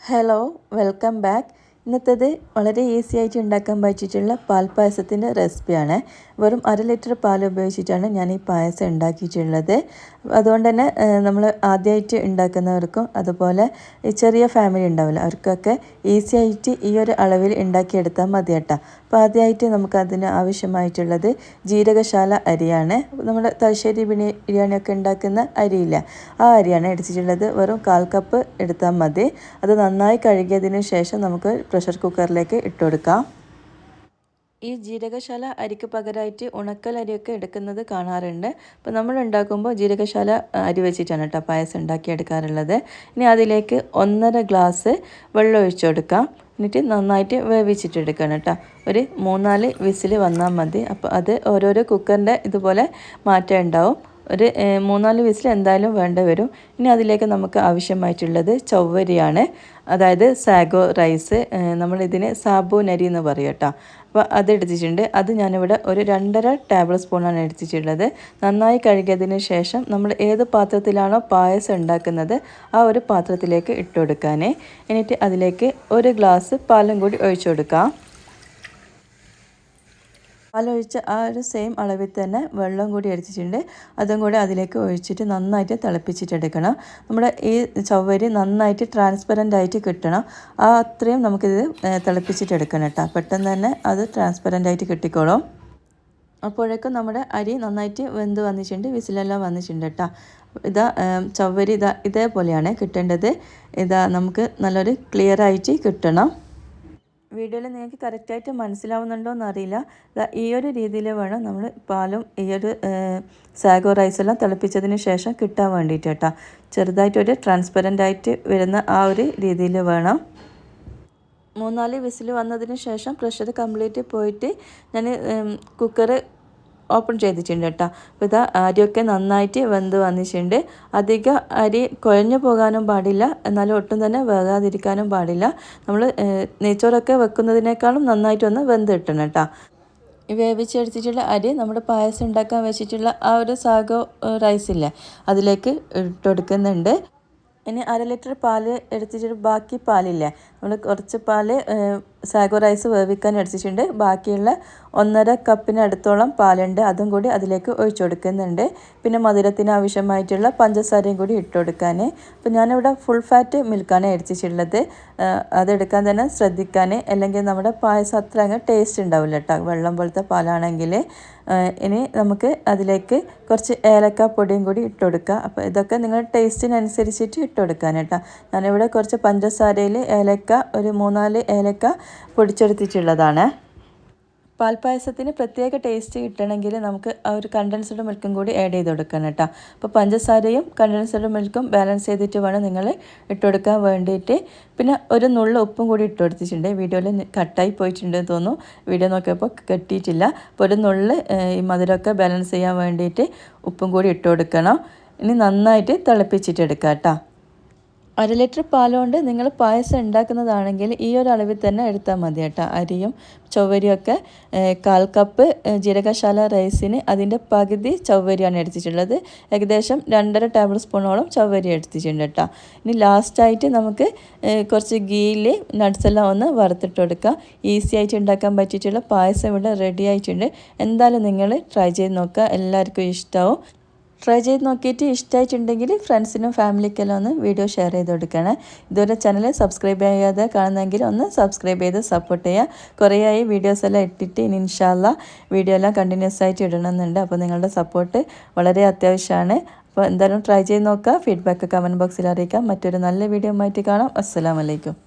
Hello, welcome back. ഇന്നത്തേത് വളരെ easy ആയിട്ട് ഉണ്ടാക്കാൻ പറ്റിയിട്ടുള്ള പാൽപ്പായസത്തിൻ്റെ റെസിപ്പിയാണ്. വെറും 1/2 ലിറ്റർ പാൽ ഉപയോഗിച്ചിട്ടാണ് ഞാൻ ഈ പായസം ഉണ്ടാക്കിയിട്ടുള്ളത്. അതുകൊണ്ട് തന്നെ നമ്മൾ ആദ്യമായിട്ട് ഉണ്ടാക്കുന്നവർക്കും അതുപോലെ ഈ ചെറിയ ഫാമിലി ഉണ്ടാവില്ല അവർക്കൊക്കെ ഈസി ആയിട്ട് ഈ ഒരു അളവിൽ ഉണ്ടാക്കിയെടുത്താൽ മതി കേട്ടോ. അപ്പോൾ ആദ്യമായിട്ട് നമുക്കതിന് ആവശ്യമായിട്ടുള്ളത് ജീരകശാല അരിയാണ്. നമ്മൾ തലശ്ശേരി ബിരിയാണിയൊക്കെ ഉണ്ടാക്കുന്ന അരിയില്ല, ആ അരിയാണ് എടുത്തിട്ടുള്ളത്. വെറും 1/4 കപ്പ് എടുത്താൽ മതി. അത് നന്നായി കഴുകിയതിന് ശേഷം നമുക്ക് പ്രഷർ കുക്കറിലേക്ക് ഇട്ട് കൊടുക്കാം. ഈ ജീരകശാല അരിക്ക് പകരമായിട്ട് ഉണക്കൽ അരിയൊക്കെ എടുക്കുന്നത് കാണാറുണ്ട്. അപ്പോൾ നമ്മൾ ഉണ്ടാക്കുമ്പോൾ ജീരകശാല അരി വെച്ചിട്ടാണ് കേട്ടോ പായസം ഉണ്ടാക്കിയെടുക്കാറുള്ളത്. ഇനി അതിലേക്ക് 1.5 ഗ്ലാസ് വെള്ളം ഒഴിച്ചു കൊടുക്കാം. എന്നിട്ട് നന്നായിട്ട് വേവിച്ചിട്ടെടുക്കണം കേട്ടോ. ഒരു 3-4 വിസിൽ വന്നാൽ മതി. അപ്പോൾ അത് ഓരോരോ കുക്കറിൻ്റെ ഇതുപോലെ മാറ്റം ഉണ്ടാവും. ഒരു 3-4 വിസിൽ എന്തായാലും വേണ്ട വരും. ഇനി അതിലേക്ക് നമുക്ക് ആവശ്യമായിട്ടുള്ളത് ചവ്വരിയാണ്, അതായത് സാഗോ റൈസ്. നമ്മളിതിന് സാബൂനരി എന്ന് പറയും കേട്ടോ. അപ്പോൾ അത് എടുത്തിട്ടുണ്ട്. അത് ഞാനിവിടെ ഒരു 2.5 ടേബിൾ സ്പൂണാണ് എടുത്തിട്ടുള്ളത്. നന്നായി കഴുകിയതിന് ശേഷം നമ്മൾ ഏത് പാത്രത്തിലാണോ പായസം ഉണ്ടാക്കുന്നത് ആ ഒരു പാത്രത്തിലേക്ക് ഇട്ട് കൊടുക്കാൻ. എന്നിട്ട് അതിലേക്ക് 1 ഗ്ലാസ് പാലും കൂടി ഒഴിച്ചു കൊടുക്കാം. പാലൊഴിച്ച് ആ ഒരു സെയിം അളവിൽ തന്നെ വെള്ളം കൂടി എടുത്തിട്ടുണ്ട്. അതും കൂടി അതിലേക്ക് ഒഴിച്ചിട്ട് നന്നായിട്ട് തിളപ്പിച്ചിട്ടെടുക്കണം. നമ്മുടെ ഈ ചവ്വരി നന്നായിട്ട് ട്രാൻസ്പെറൻ്റ് ആയിട്ട് കിട്ടണം. ആ അത്രയും നമുക്കിത് തിളപ്പിച്ചിട്ടെടുക്കണം കേട്ടോ. പെട്ടെന്ന് തന്നെ അത് ട്രാൻസ്പെറൻ്റ് ആയിട്ട് കിട്ടിക്കോളും. അപ്പോഴേക്കും നമ്മുടെ അരി നന്നായിട്ട് വെന്ത് വന്നിട്ടുണ്ട്, വിസിലെല്ലാം വന്നിട്ടുണ്ട് കേട്ടോ. ഇതാ ചവ്വരി ഇതേപോലെയാണ് കിട്ടേണ്ടത്. നമുക്ക് നല്ലൊരു ക്ലിയർ ആയിട്ട് കിട്ടണം. വീഡിയോയിൽ നിങ്ങൾക്ക് കറക്റ്റായിട്ട് മനസ്സിലാവുന്നുണ്ടോ എന്നറിയില്ല. ഈ ഒരു രീതിയിൽ വേണം നമ്മൾ പാലും ഈ ഒരു സാഗോ റൈസെല്ലാം തിളപ്പിച്ചതിന് ശേഷം കിട്ടാൻ വേണ്ടിയിട്ട് കേട്ടോ. ചെറുതായിട്ടൊരു ട്രാൻസ്പെറൻ്റ് ആയിട്ട് വരുന്ന ആ ഒരു രീതിയിൽ വേണം. 3-4 വിസിൽ വന്നതിന് ശേഷം പ്രഷർ കംപ്ലീറ്റ് പോയിട്ട് ഞാൻ കുക്കർ ഓപ്പൺ ചെയ്തിട്ടുണ്ട് കേട്ടോ. അപ്പോൾ അരിയൊക്കെ നന്നായിട്ട് വെന്ത് വന്നിട്ടുണ്ട്. അധികം അരി കുഴഞ്ഞു പോകാനും പാടില്ല, എന്നാലും ഒട്ടും തന്നെ വേകാതിരിക്കാനും പാടില്ല. നമ്മൾ നെയ്ച്ചോറൊക്കെ വെക്കുന്നതിനേക്കാളും നന്നായിട്ടൊന്ന് വെന്ത് കിട്ടണം കേട്ടോ. വേവിച്ചെടുത്തിട്ടുള്ള അരി നമ്മുടെ പായസം ഉണ്ടാക്കാൻ വെച്ചിട്ടുള്ള ആ ഒരു സാഗോ റൈസില്ലേ അതിലേക്ക് ഇട്ടുകൊടുക്കുന്നുണ്ട്. ഇനി 1/2 ലിറ്റർ പാൽ എടുത്തിട്ട് ബാക്കി പാലില്ലേ, നമ്മൾ കുറച്ച് പാല് സാഗോ റൈസ് വേവിക്കാൻ എടുത്തിട്ടുണ്ട്. ബാക്കിയുള്ള 1.5 കപ്പിനടുത്തോളം പാലുണ്ട്, അതും കൂടി അതിലേക്ക് ഒഴിച്ചു കൊടുക്കുന്നുണ്ട്. പിന്നെ മധുരത്തിന് ആവശ്യമായിട്ടുള്ള പഞ്ചസാരയും കൂടി ഇട്ട് കൊടുക്കാൻ. അപ്പോൾ ഞാനിവിടെ ഫുൾ ഫാറ്റ് മിൽക്കാണ് എടുത്തിട്ടുള്ളത്. അതെടുക്കാൻ തന്നെ ശ്രദ്ധിക്കാൻ, അല്ലെങ്കിൽ നമ്മുടെ പായസം അത്ര അങ്ങ് ടേസ്റ്റ് ഉണ്ടാവില്ല കേട്ടോ, വെള്ളം പോലത്തെ പാലാണെങ്കിൽ. ഇനി നമുക്ക് അതിലേക്ക് കുറച്ച് ഏലക്ക പൊടിയും കൂടി ഇട്ട് കൊടുക്കുക. അപ്പോൾ ഇതൊക്കെ നിങ്ങളുടെ ടേസ്റ്റിനനുസരിച്ചിട്ട് ഇട്ട് കൊടുക്കാൻ കേട്ടോ. ഞാനിവിടെ കുറച്ച് പഞ്ചസാരയിൽ ഏലക്ക ഒരു 3-4 ഏലക്ക പൊടിച്ചെടുത്തിട്ടുള്ളതാണ്. പാൽപ്പായസത്തിന് പ്രത്യേക ടേസ്റ്റ് കിട്ടണമെങ്കിൽ നമുക്ക് ആ ഒരു കണ്ടൻസ്ഡ് മിൽക്കും കൂടി ആഡ് ചെയ്ത് കൊടുക്കണം കേട്ടോ. അപ്പോൾ പഞ്ചസാരയും കണ്ടൻസ്ഡ് മിൽക്കും ബാലൻസ് ചെയ്തിട്ട് വേണം നിങ്ങൾ ഇട്ട് കൊടുക്കാൻ വേണ്ടിയിട്ട്. പിന്നെ ഒരു നുള്ളു ഉപ്പും കൂടി ഇട്ട് കൊടുത്തിട്ടുണ്ട്. വീഡിയോയിൽ കട്ടായി പോയിട്ടുണ്ടെന്ന് തോന്നുന്നു, വീഡിയോ നോക്കിയപ്പോൾ കെട്ടിയിട്ടില്ല. അപ്പോൾ ഒരു നുള്ളു ഈ മധുരമൊക്കെ ബാലൻസ് ചെയ്യാൻ വേണ്ടിയിട്ട് ഉപ്പും കൂടി ഇട്ട് കൊടുക്കണം. ഇനി നന്നായിട്ട് തിളപ്പിച്ചിട്ടെടുക്കാം കേട്ടോ. 1/2 ലിറ്റർ പാലുകൊണ്ട് നിങ്ങൾ പായസം ഉണ്ടാക്കുന്നതാണെങ്കിൽ ഈ ഒരു അളവിൽ തന്നെ എടുത്താൽ മതി കേട്ടോ. അരിയും ചവ്വരിയൊക്കെ 1/4 കപ്പ് ജീരകശാല റൈസിന് അതിൻ്റെ പകുതി ചവ്വരിയാണ് എടുത്തിട്ടുള്ളത്. ഏകദേശം 2.5 ടേബിൾ സ്പൂണോളം ചവ്വരി എടുത്തിട്ടുണ്ട് കേട്ടോ. ഇനി ലാസ്റ്റായിട്ട് നമുക്ക് കുറച്ച് ഗീയിൽ നട്ട്സെല്ലാം ഒന്ന് വറുത്തിട്ട് കൊടുക്കുക. ഈസി ആയിട്ട് ഉണ്ടാക്കാൻ പറ്റിയിട്ടുള്ള പായസം ഇവിടെ റെഡി ആയിട്ടുണ്ട്. എന്തായാലും നിങ്ങൾ ട്രൈ ചെയ്ത് നോക്കുക, എല്ലാവർക്കും ഇഷ്ടമാവും. ട്രൈ ചെയ്ത് നോക്കിയിട്ട് ഇഷ്ടമായിട്ടുണ്ടെങ്കിൽ ഫ്രണ്ട്സിനും ഫാമിലിക്കെല്ലാം ഒന്ന് വീഡിയോ ഷെയർ ചെയ്ത് കൊടുക്കണേ. ഇതുവരെ ചാനൽ സബ്സ്ക്രൈബ് ചെയ്യാതെ കാണുന്നെങ്കിൽ ഒന്ന് സബ്സ്ക്രൈബ് ചെയ്ത് സപ്പോർട്ട് ചെയ്യുക. കുറേയായി വീഡിയോസ് എല്ലാം ഇട്ടിട്ട് ഇനി ഇൻഷാ അല്ലാ വീഡിയോ എല്ലാം കണ്ടിന്യൂസ് ആയിട്ട് ഇടണമെന്നുണ്ട്. അപ്പോൾ നിങ്ങളുടെ സപ്പോർട്ട് വളരെ അത്യാവശ്യമാണ്. അപ്പോൾ എന്തായാലും ട്രൈ ചെയ്ത് നോക്കുക. ഫീഡ്ബാക്ക് കമൻറ്റ് ബോക്സിൽ അറിയിക്കാം. മറ്റൊരു നല്ല വീഡിയോ ആയിട്ട് കാണാം. അസ്സലാമു അലൈക്കും.